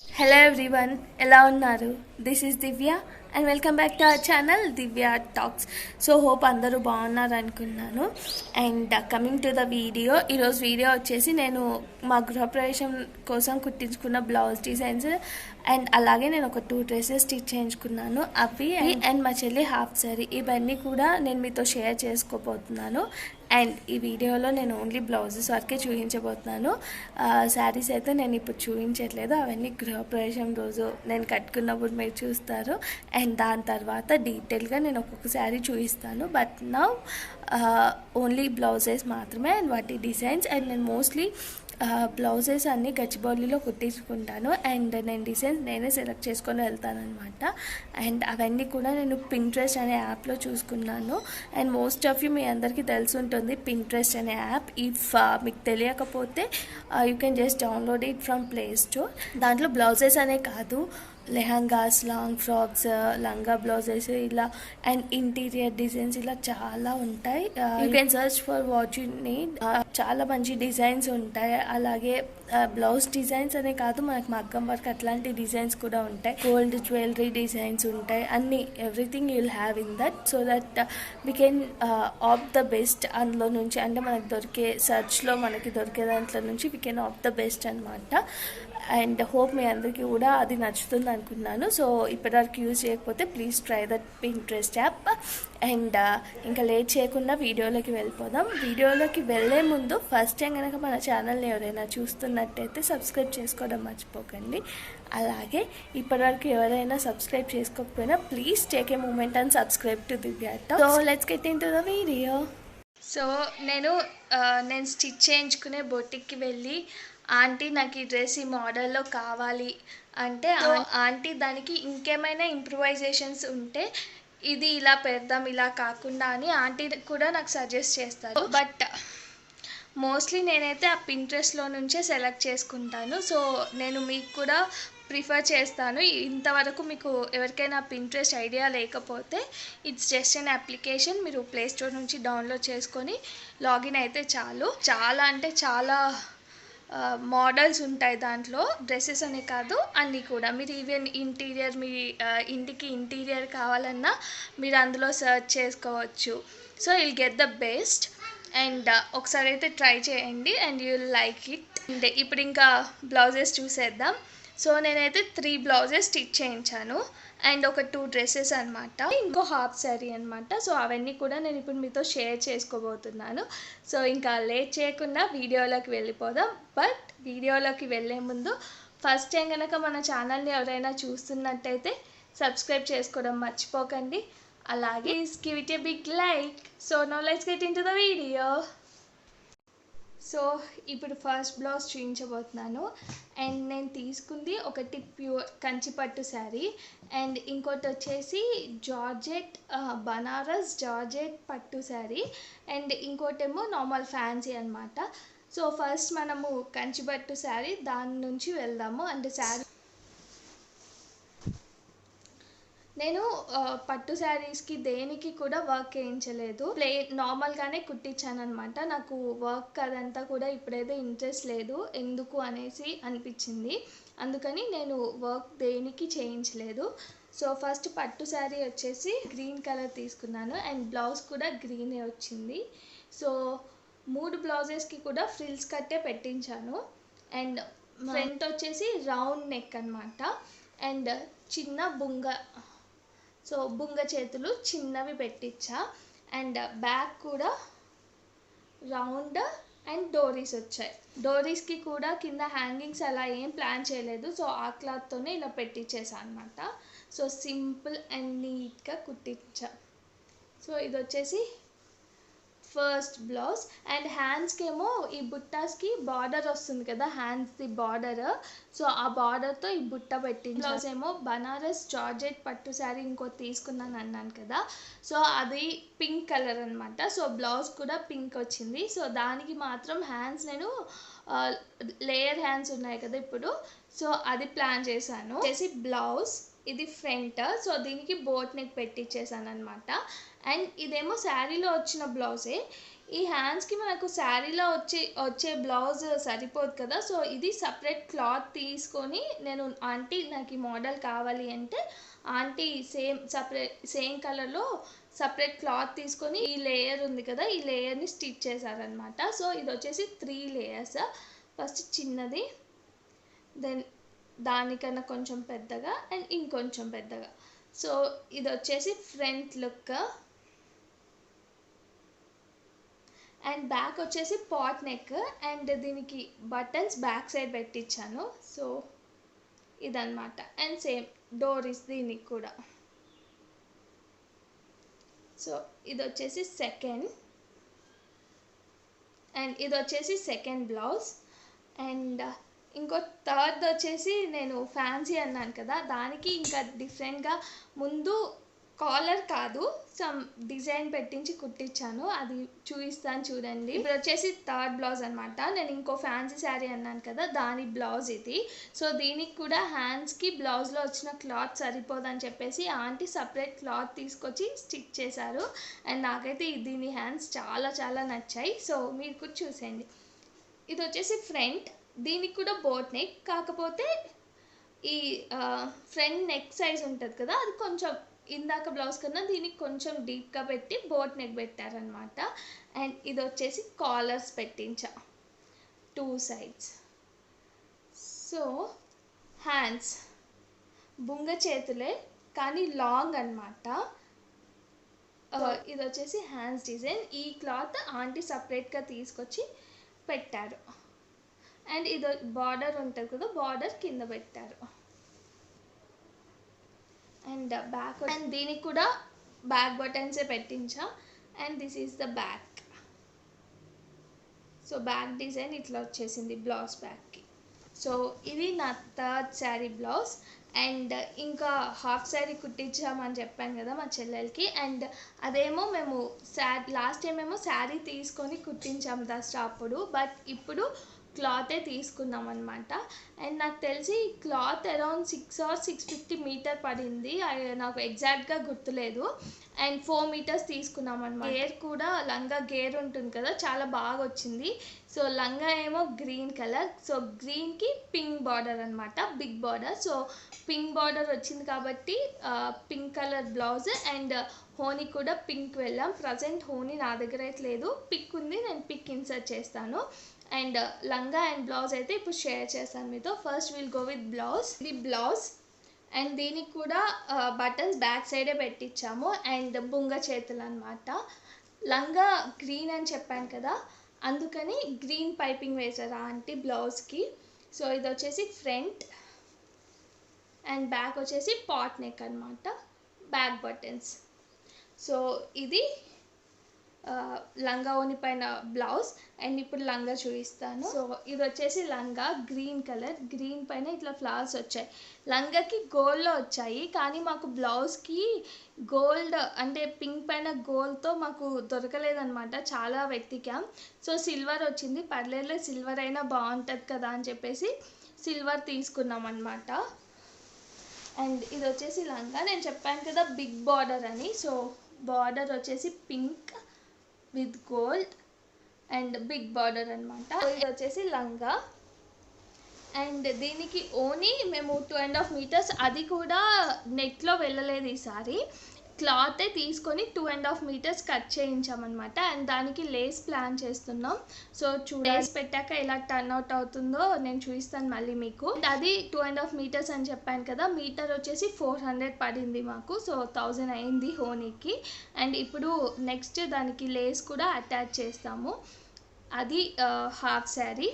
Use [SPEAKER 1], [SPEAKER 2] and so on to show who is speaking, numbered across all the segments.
[SPEAKER 1] Hello everyone, ఎలా ఉన్నారు? This is Divya and welcome back to our channel Divya Talks. So hope అందరూ బాగున్నారు అనుకున్నాను. And coming to the video, ఈరోజు video వచ్చేసి నేను మా గృహప్రవేశం కోసం కుట్టించుకున్న బ్లౌజ్ డిజైన్స్ అండ్ అలాగే నేను ఒక 2 డ్రెస్సెస్ స్టిచ్ చేయించుకున్నాను. అవి అండ్ మా చెల్లి హాఫ్ సారీ, ఇవన్నీ కూడా నేను మీతో షేర్ చేసుకోబోతున్నాను. అండ్ ఈ వీడియోలో నేను ఓన్లీ బ్లౌజెస్ వరకే చూపించబోతున్నాను. శారీస్ అయితే నేను ఇప్పుడు చూపించట్లేదు, అవన్నీ గృహప్రవేశం రోజు నేను కట్టుకున్నప్పుడు మీరు చూస్తారు. అండ్ దాని తర్వాత డీటెయిల్గా నేను ఒక్కొక్క శారీ చూపిస్తాను. బట్ నౌ ఓన్లీ బ్లౌజెస్ మాత్రమే అండ్ వాటి డిజైన్స్. అండ్ నేను మోస్ట్లీ బ్లౌజెస్ అన్నీ గచ్చిబౌలిలో కుట్టించుకుంటాను అండ్ నేను డిజైన్స్ నేనే సెలెక్ట్ చేసుకొని వెళ్తాను అనమాట. అండ్ అవన్నీ కూడా నేను పింట్రెస్ట్ అనే యాప్లో చూసుకున్నాను. అండ్ మోస్ట్ ఆఫ్ యూ మీ అందరికీ తెలిసి ఉంటుంది పింట్రెస్ట్ అనే యాప్. ఇఫ్ మీకు తెలియకపోతే you can just download it from play store. దాంట్లో బ్లౌజెస్ అనే కాదు, లెహంగాస్, లాంగ్ ఫ్రాక్స్, లంగా బ్లౌజెస్ ఇలా అండ్ ఇంటీరియర్ డిజైన్స్ ఇలా చాలా ఉంటాయి. You can search for what you need. చాలా మంచి డిజైన్స్ ఉంటాయి. అలాగే బ్లౌజ్ డిజైన్స్ అనే కాదు, మనకు మగ్గం వర్క్ అట్లాంటి డిజైన్స్ కూడా ఉంటాయి. గోల్డ్ జ్యువెలరీ డిజైన్స్ ఉంటాయి. అన్నీ everything you will have in that, so that we can opt the best అందులో నుంచి. అంటే మనకు దొరికే సర్చ్లో మనకి దొరికే దాంట్లో నుంచి we can opt the best అనమాట. అండ్ హోప్ మీ అందరికీ కూడా అది నచ్చుతుంది అనుకున్నాను. సో ఇప్పటివరకు యూజ్ చేయకపోతే please try that Pinterest app. And ఇంకా లేట్ చేయకుండా వీడియోలోకి వెళ్ళిపోదాం. వీడియోలోకి వెళ్ళే ముందు ఫస్ట్ టైం కనుక మన ఛానల్ని ఎవరైనా చూస్తున్నట్టయితే సబ్స్క్రైబ్ చేసుకోవడం మర్చిపోకండి. అలాగే ఇప్పటివరకు ఎవరైనా సబ్స్క్రైబ్ చేసుకోకపోయినా please take a moment and subscribe to Divya talks. So let's get into the video. So నేను స్టిచ్ చేయించుకునే బొటిక్కి వెళ్ళి, ఆంటీ నాకు ఈ డ్రెస్ ఈ మోడల్లో కావాలి అంటే, ఆంటీ దానికి ఇంకేమైనా ఇంప్రూవైజేషన్స్ ఉంటే ఇది ఇలా పెడదాం ఇలా కాకుండా అని ఆంటీ కూడా నాకు సజెస్ట్ చేస్తారు. బట్ మోస్ట్లీ నేనైతే ఆ పింట్రెస్ట్లో నుంచే సెలెక్ట్ చేసుకుంటాను. సో నేను మీకు కూడా ప్రిఫర్ చేస్తాను. ఇంతవరకు మీకు ఎవరికైనా పింట్రెస్ట్ ఐడియా లేకపోతే ఇట్స్ జస్ట్ అన్ అప్లికేషన్, మీరు ప్లే స్టోర్ నుంచి డౌన్లోడ్ చేసుకొని లాగిన్ అయితే చాలు. చాలా అంటే చాలా మోడల్స్ ఉంటాయి దాంట్లో, డ్రెస్సెస్ అనే కాదు అన్నీ కూడా. మీరు ఈవెన్ ఇంటీరియర్, మీ ఇంటికి ఇంటీరియర్ కావాలన్నా మీరు అందులో సర్చ్ చేసుకోవచ్చు. So will get the best. And ఒకసారి అయితే ట్రై చేయండి and you will like it. And ఇప్పుడు ఇంకా బ్లౌజెస్ చూసేద్దాం. సో నేనైతే 3 బ్లౌజెస్ స్టిచ్ చేయించాను అండ్ ఒక 2 డ్రెస్సెస్ అనమాట, ఇంకో హాఫ్ శారీ అనమాట. సో అవన్నీ కూడా నేను ఇప్పుడు మీతో షేర్ చేసుకోబోతున్నాను. సో ఇంకా లేట్ చేయకుండా వీడియోలోకి వెళ్ళిపోదాం. బట్ వీడియోలోకి వెళ్ళే ముందు ఫస్ట్ టైం కనుక మన ఛానల్ని ఎవరైనా చూస్తున్నట్టయితే సబ్స్క్రైబ్ చేసుకోవడం మర్చిపోకండి. అలాగే give it a big like. So now let's get into the video. So ఇప్పుడు ఫస్ట్ బ్లౌజ్ చూపించబోతున్నాను. అండ్ నేను తీసుకుంది ఒకటి ప్యూర్ కంచిపట్టు శారీ అండ్ ఇంకోటి వచ్చేసి జార్జెట్ బనారస్ జార్జెట్ పట్టు శారీ అండ్ ఇంకోటేమో నార్మల్ ఫ్యాన్సీ అనమాట. సో ఫస్ట్ మనము కంచిపట్టు శారీ దాని నుంచి వెళ్దాము. అంటే శారీ నేను పట్టు శారీస్కి దేనికి కూడా వర్క్ వేయించలేదు, నార్మల్గానే కుట్టించాను అనమాట. నాకు వర్క్ అదంతా కూడా ఇప్పుడైతే ఇంట్రెస్ట్ లేదు, ఎందుకు అనేసి అనిపించింది, అందుకని నేను వర్క్ దేనికి చేయించలేదు. సో ఫస్ట్ పట్టు శారీ వచ్చేసి గ్రీన్ కలర్ తీసుకున్నాను అండ్ బ్లౌజ్ కూడా గ్రీనే వచ్చింది. సో 3 బ్లౌజెస్కి కూడా ఫ్రిల్స్ కట్టే పెట్టించాను. అండ్ ఫ్రంట్ వచ్చేసి రౌండ్ నెక్ అనమాట అండ్ చిన్న బుంగ చేతులు చిన్నవి పెట్టించా. అండ్ బ్యాక్ కూడా రౌండ్ అండ్ డోరీస్ వచ్చాయి. డోరీస్కి కూడా కింద హ్యాంగింగ్స్ అలా ఏం ప్లాన్ చేయలేదు. సో ఆ క్లాత్తోనే ఇలా పెట్టించేసా అనమాట. సో సింపుల్ అండ్ నీట్గా కుట్టించా. సో ఇది వచ్చేసి ఫస్ట్ బ్లౌజ్. అండ్ హ్యాండ్స్కి ఏమో ఈ బుట్టాస్కి బార్డర్ వస్తుంది కదా, హ్యాండ్స్ది బార్డర్. సో ఆ బార్డర్తో ఈ బుట్ట పెట్టింది. బ్లౌజ్ ఏమో బనారస్ జార్జెట్ పట్టు శారీ ఇంకోటి తీసుకున్నాను అన్నాను కదా, సో అది పింక్ కలర్ అనమాట. సో బ్లౌజ్ కూడా పింక్ వచ్చింది. సో దానికి మాత్రం హ్యాండ్స్ నేను లేయర్ హ్యాండ్స్ ఉన్నాయి కదా ఇప్పుడు, సో అది ప్లాన్ చేశాను. చేసి బ్లౌజ్ ఇది ఫ్రంట్, సో దీనికి బోట్ నెక్ పెట్టించేసాను అనమాట. అండ్ ఇదేమో శారీలో వచ్చిన బ్లౌజే, ఈ హ్యాండ్స్కి మనకు శారీలో వచ్చే బ్లౌజ్ సరిపోదు కదా, సో ఇది సపరేట్ క్లాత్ తీసుకొని నేను ఆంటీ నాకు ఈ మోడల్ కావాలి అంటే ఆంటీ సేమ్ కలర్లో సపరేట్ క్లాత్ తీసుకొని ఈ లేయర్ ఉంది కదా, ఈ లేయర్ని స్టిచ్ చేశారనమాట. సో ఇది వచ్చేసి 3 లేయర్స్. ఫస్ట్ చిన్నది, దెన్ దానికన్నా కొంచెం పెద్దగా అండ్ ఇంకొంచెం పెద్దగా. సో ఇది వచ్చేసి ఫ్రంట్ లుక్ అండ్ బ్యాక్ వచ్చేసి పాట్ నెక్ అండ్ దీనికి బటన్స్ బ్యాక్ సైడ్ పెట్టించాను. సో ఇదన్నమాట. అండ్ సేమ్ డోరీస్ దీనికి కూడా. సో ఇది వచ్చేసి సెకండ్ అండ్ ఇది వచ్చేసి సెకండ్ బ్లౌజ్. అండ్ ఇంకో థర్డ్ వచ్చేసి నేను ఫ్యాన్సీ అన్నాను కదా, దానికి ఇంకా డిఫరెంట్గా ముందు కాలర్ కాదు సమ్ డిజైన్ పెట్టించి కుట్టించాను, అది చూపిస్తాను చూడండి. ఇప్పుడు వచ్చేసి థర్డ్ బ్లౌజ్ అనమాట. నేను ఇంకో ఫ్యాన్సీ శారీ అన్నాను కదా, దాని బ్లౌజ్ ఇది. సో దీనికి కూడా హ్యాండ్స్కి బ్లౌజ్లో వచ్చిన క్లాత్ సరిపోదని చెప్పేసి ఆంటీ సపరేట్ క్లాత్ తీసుకొచ్చి స్టిచ్ చేశారు. అండ్ నాకైతే దీని హ్యాండ్స్ చాలా చాలా నచ్చాయి. సో మీరు కూడా చూసేయండి. ఇది వచ్చేసి ఫ్రంట్, దీనికి కూడా బోట్ నెక్, కాకపోతే ఈ ఫ్రంట్ నెక్ సైజ్ ఉంటుంది కదా, అది కొంచెం ఇందాక బ్లౌజ్ కన్నా దీనికి కొంచెం డీప్గా పెట్టి బోట్ నెక్ పెట్టారనమాట. అండ్ ఇది వచ్చేసి కాలర్స్ పెట్టించా 2 sides. సో హ్యాండ్స్ బుంగ చేతులే కానీ లాంగ్ అనమాట. ఇది వచ్చేసి హ్యాండ్స్ డిజైన్. ఈ క్లాత్ ఆంటీ సపరేట్గా తీసుకొచ్చి పెట్టారు. అండ్ ఇది బార్డర్ ఉంటుంది కదా, బార్డర్ కింద పెట్టారు. అండ్ బ్యాక్ అండ్ దీనికి కూడా బ్యాక్ బటన్సే పెట్టించా. And this is the back. So back design ఇట్లా వచ్చేసింది బ్లౌజ్ బ్యాక్కి. సో ఇది నా థర్డ్ శారీ బ్లౌజ్. అండ్ ఇంకా హాఫ్ శారీ కుట్టించామని చెప్పాను కదా మా చెల్లెలకి. అండ్ అదేమో మేము లాస్ట్ టైం ఏమో శారీ తీసుకొని కుట్టించాం దసరా అప్పుడు, బట్ ఇప్పుడు క్లాతే తీసుకున్నాం అనమాట. అండ్ నాకు తెలిసి క్లాత్ అరౌండ్ 6 or 650 మీటర్ పడింది, నాకు ఎగ్జాక్ట్గా గుర్తులేదు. అండ్ 4 మీటర్స్ తీసుకున్నాం అనమాట. గేర్ కూడా లంగా గేర్ ఉంటుంది కదా, చాలా బాగా వచ్చింది. సో లంగా ఏమో గ్రీన్ కలర్, సో గ్రీన్కి పింక్ బార్డర్ అనమాట, big border. So pink border వచ్చింది కాబట్టి పింక్ కలర్ బ్లౌజ్. అండ్ హోనీ కూడా పింక్ వెళ్ళాం. ప్రజెంట్ హోనీ నా దగ్గర అయితే లేదు, పిక్ ఉంది, నేను పిక్ ఇన్సర్ట్ చేస్తాను. అండ్ లంగా అండ్ బ్లౌజ్ అయితే ఇప్పుడు షేర్ చేస్తాను మీతో. First will go with blouse. ఇది బ్లౌజ్ అండ్ దీనికి కూడా బటన్స్ బ్యాక్ సైడే పెట్టించాము అండ్ బుంగ చేతులు అనమాట. లంగా గ్రీన్ అని చెప్పాను కదా, అందుకని గ్రీన్ పైపింగ్ వేసారు ఆంటీ బ్లౌజ్కి. సో ఇది వచ్చేసి ఫ్రంట్ అండ్ బ్యాక్ వచ్చేసి పాట్ నెక్ అనమాట, బ్యాక్ బటన్స్. సో ఇది లంగా ఓని పైన బ్లౌజ్. అండ్ ఇప్పుడు లంగా చూపిస్తాను. సో ఇది వచ్చేసి లంగా గ్రీన్ కలర్, గ్రీన్ పైన ఇట్లా ఫ్లవర్స్ వచ్చాయి. లంగాకి గోల్డ్లో వచ్చాయి కానీ మాకు బ్లౌజ్కి గోల్డ్ అంటే పింక్ పైన గోల్డ్తో మాకు దొరకలేదనమాట, చాలా వెతికాం. సో సిల్వర్ వచ్చింది, పర్లేదు సిల్వర్ అయినా బాగుంటుంది కదా అని చెప్పేసి సిల్వర్ తీసుకున్నాం అనమాట. అండ్ ఇది వచ్చేసి లంగా, నేను చెప్పాను కదా బిగ్ బార్డర్ అని. సో బార్డర్ వచ్చేసి pink with gold and big border అనమాట. ఇది వచ్చేసి లంగా. అండ్ దీనికి ఓన్లీ మేము 2.5 మీటర్స్, అది కూడా నెట్లో వెళ్ళలేదు ఈసారి, క్లాతే తీసుకొని 2.5 మీటర్స్ కట్ చేయించామన్నమాట. అండ్ దానికి లేస్ ప్లాన్ చేస్తున్నాం. సో లేస్ పెట్టాక ఎలా టర్న్ అవుట్ అవుతుందో నేను చూపిస్తాను మళ్ళీ మీకు. అది 2.5 మీటర్స్ అని చెప్పాను కదా, మీటర్ వచ్చేసి 400 పడింది మాకు. సో 1000 అయింది హోనీకి. అండ్ ఇప్పుడు నెక్స్ట్ దానికి లేస్ కూడా అటాచ్ చేస్తాము. అది హాఫ్ శారీ.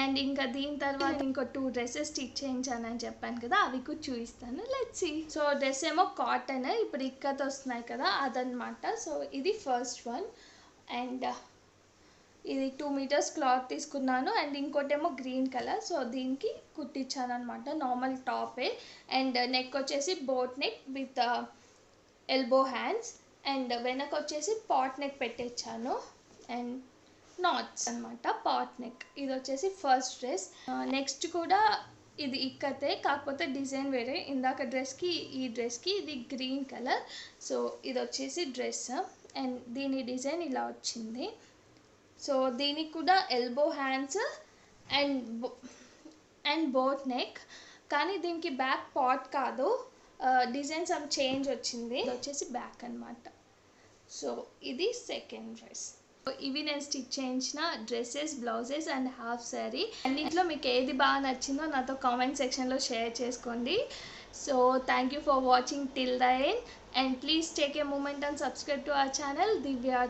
[SPEAKER 1] అండ్ ఇంకా దీని తర్వాత ఇంకో 2 డ్రెస్సెస్ స్టిచ్ చేయించానని చెప్పాను కదా, అవి కూడా చూపిస్తాను. Let's see. సో డ్రెస్ ఏమో కాటన్, ఇప్పుడు ఇక్కత్ వస్తున్నాయి కదా అదనమాట. సో ఇది ఫస్ట్ వన్. అండ్ ఇది 2 మీటర్స్ క్లాత్ తీసుకున్నాను. అండ్ ఇంకోటేమో గ్రీన్ కలర్, సో దీనికి కుట్టించాను అనమాట, నార్మల్ టాపే. అండ్ నెక్ వచ్చేసి boat neck with elbow hands. And వెనక వచ్చేసి పాట్ నెక్ పెట్టించాను అండ్ నాట్స్ అనమాట, పాట్ నెక్. ఇది వచ్చేసి ఫస్ట్ డ్రెస్. నెక్స్ట్ కూడా ఇది ఇక్కతే, కాకపోతే డిజైన్ వేరే. ఇందాక డ్రెస్కి ఈ డ్రెస్కి ఇది గ్రీన్ కలర్. సో ఇది వచ్చేసి డ్రెస్ అండ్ దీని డిజైన్ ఇలా వచ్చింది. సో దీనికి కూడా elbow hands and and boat neck, కానీ దీనికి బ్యాక్ పాట్ కాదు, డిజైన్ సమ్ చేంజ్ వచ్చింది. ఇది వచ్చేసి బ్యాక్ అనమాట. సో ఇది సెకండ్ డ్రెస్. ఇవి నేను స్టిచ్ చేయించిన dresses, blouses and half sari. అన్నింటిలో మీకు ఏది బాగా నచ్చిందో నాతో కామెంట్ సెక్షన్లో షేర్ చేసుకోండి. So thank you for watching till the end, and please take a moment and subscribe to our channel Divya